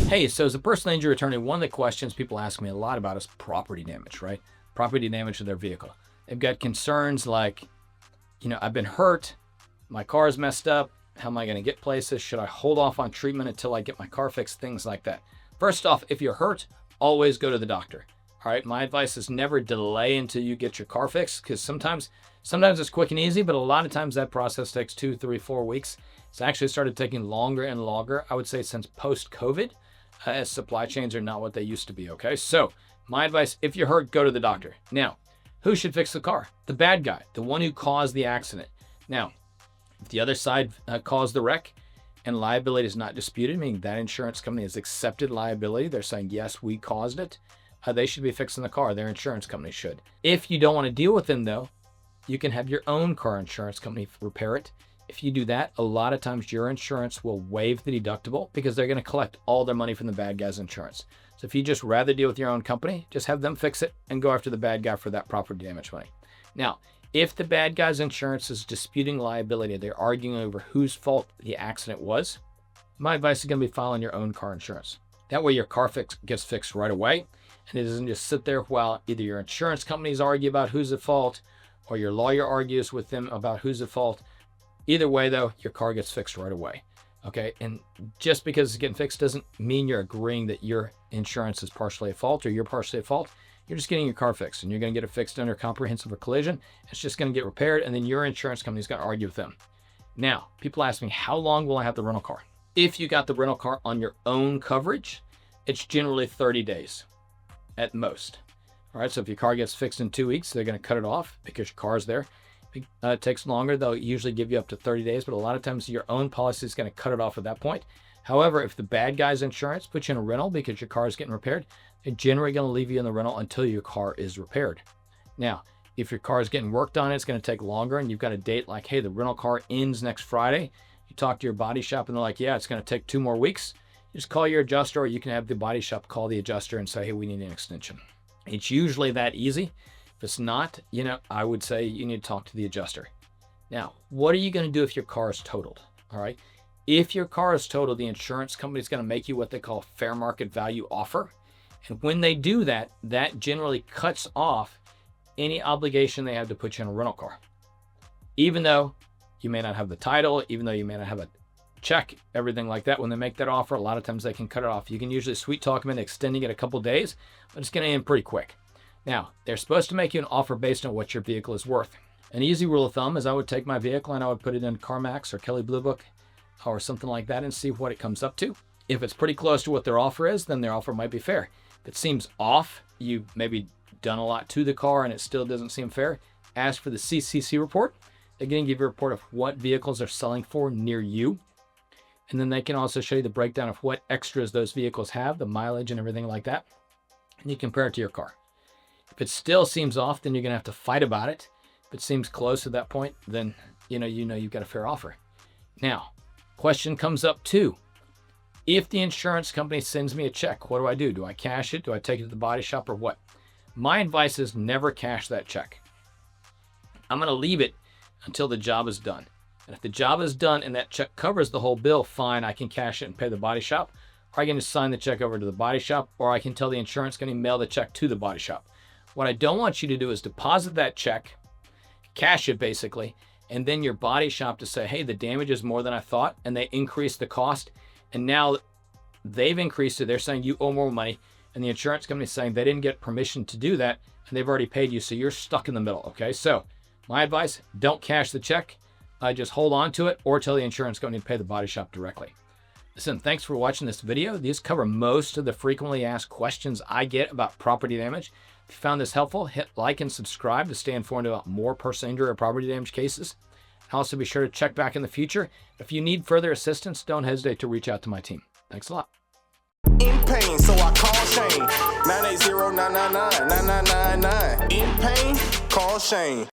Hey, so as a personal injury attorney, one of the questions people ask me a lot about is property damage, right? Property damage to their vehicle. They've got concerns like, I've been hurt, my car's messed up, how am I going to get places? Should I hold off on treatment until I get my car fixed? Things like that. First off, if you're hurt, always go to the doctor. All right, my advice is never delay until you get your car fixed, because sometimes it's quick and easy, but a lot of times that process takes 2, 3, 4 weeks. It's actually started taking longer and longer, I would say, since post-COVID, as supply chains are not what they used to be, okay? So my advice, if you're hurt, go to the doctor. Now, who should fix the car? The bad guy, the one who caused the accident. Now, if the other side caused the wreck and liability is not disputed, meaning that insurance company has accepted liability, they're saying, yes, we caused it, they should be fixing the car. Their insurance company should. If you don't want to deal with them, though, you can have your own car insurance company repair it. If you do that, a lot of times your insurance will waive the deductible because they're going to collect all their money from the bad guy's insurance. So if you just rather deal with your own company, just have them fix it and go after the bad guy for that property damage money. Now, if the bad guy's insurance is disputing liability, they're arguing over whose fault the accident was, my advice is going to be filing your own car insurance. That way your car gets fixed right away, and it doesn't just sit there while either your insurance companies argue about who's at fault or your lawyer argues with them about who's at fault. Either way, though, your car gets fixed right away. Okay, and just because it's getting fixed doesn't mean you're agreeing that your insurance is partially at fault or you're partially at fault. You're just getting your car fixed, and you're going to get it fixed under comprehensive or collision. It's just going to get repaired, and then your insurance company's going to argue with them. Now, people ask me, how long will I have the rental car? If you got the rental car on your own coverage, it's generally 30 days at most. All right, so if your car gets fixed in 2 weeks, they're going to cut it off because your car's there. If it takes longer, they'll usually give you up to 30 days, but a lot of times your own policy is going to cut it off at that point. However, if the bad guy's insurance puts you in a rental because your car is getting repaired, they're generally going to leave you in the rental until your car is repaired. Now, if your car is getting worked on, it's going to take longer, and you've got a date like, hey, the rental car ends next Friday. You talk to your body shop, and they're like, yeah, it's going to take 2 more weeks. You just call your adjuster, or you can have the body shop call the adjuster and say, hey, we need an extension. It's usually that easy. If it's not, I would say you need to talk to the adjuster. Now, what are you going to do if your car is totaled? All right. If your car is totaled, the insurance company is going to make you what they call a fair market value offer. And when they do that, that generally cuts off any obligation they have to put you in a rental car. Even though you may not have the title, even though you may not have a check, everything like that, when they make that offer, a lot of times they can cut it off. You can usually sweet talk them into extending it a couple days, but it's going to end pretty quick. Now, they're supposed to make you an offer based on what your vehicle is worth. An easy rule of thumb is I would take my vehicle and I would put it in CarMax or Kelley Blue Book or something like that and see what it comes up to. If it's pretty close to what their offer is, then their offer might be fair. If it seems off, you've maybe done a lot to the car and it still doesn't seem fair, ask for the CCC report. They're going to give you a report of what vehicles are selling for near you. And then they can also show you the breakdown of what extras those vehicles have, the mileage and everything like that. And you compare it to your car. If it still seems off, then you're going to have to fight about it. If it seems close at that point, then you've got a fair offer. Now, question comes up too. If the insurance company sends me a check, what do I do? Do I cash it? Do I take it to the body shop or what? My advice is never cash that check. I'm going to leave it until the job is done. And if the job is done and that check covers the whole bill, fine, I can cash it and pay the body shop. Or I can just sign the check over to the body shop, or I can tell the insurance company mail the check to the body shop. What I don't want you to do is deposit that check, cash it basically, and then your body shop to say, hey, the damage is more than I thought, and they increase the cost. And now they've increased it. They're saying you owe more money, and the insurance company is saying they didn't get permission to do that, and they've already paid you, so you're stuck in the middle, okay? So my advice, don't cash the check. Just hold on to it, or tell the insurance company to pay the body shop directly. Listen, thanks for watching this video. These cover most of the frequently asked questions I get about property damage. If you found this helpful, hit like and subscribe to stay informed about more personal injury or property damage cases. Also, be sure to check back in the future. If you need further assistance, don't hesitate to reach out to my team. Thanks a lot. In pain, so I call Shane. 980-999-9999. In pain, call Shane.